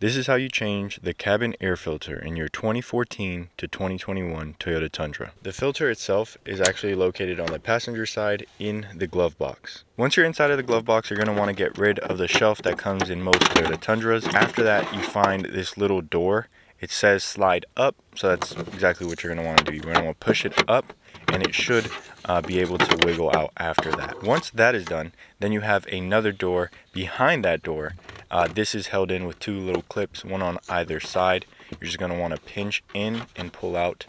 This is how you change the cabin air filter in your 2014 to 2021 Toyota Tundra. The filter itself is actually located on the passenger side in the glove box. Once you're inside of the glove box, you're going to want to get rid of the shelf that comes in most Toyota Tundras. After that, you find this little door. It says slide up, so that's exactly what you're going to want to do. You're going to want to push it up, and it should be able to wiggle out after that. Once that is done, then you have another door behind that door. This is held in with two little clips, one on either side. You're just going to want to pinch in and pull out.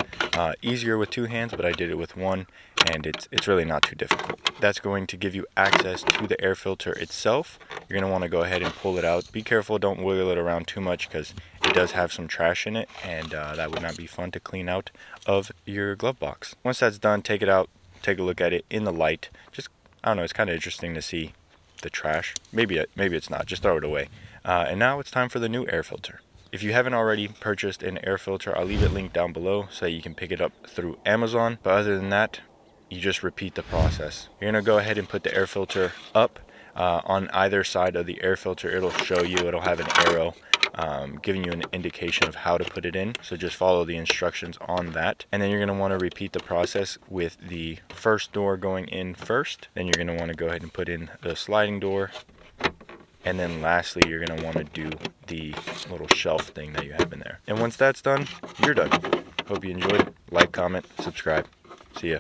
Easier with two hands, but I did it with one, and it's really not too difficult. That's going to give you access to the air filter itself. You're going to want to go ahead and pull it out. Be careful, don't wiggle it around too much because it does have some trash in it, and that would not be fun to clean out of your glove box. Once that's done, take it out, take a look at it in the light. Just, I don't know, it's kind of interesting to see the trash. Maybe it's not, just throw it away. And now it's time for the new air filter. If you haven't already purchased an air filter, I'll leave it linked down below so that you can pick it up through Amazon. But other than that, you just repeat the process. You're gonna go ahead and put the air filter up on either side of the air filter. It'll show you, it'll have an arrow giving you an indication of how to put it in. So just follow the instructions on that. And then you're gonna wanna repeat the process with the first door going in first. Then you're gonna wanna go ahead and put in the sliding door. And then lastly, you're going to want to do the little shelf thing that you have in there. And once that's done, you're done. Hope you enjoyed. Like, comment, subscribe. See ya.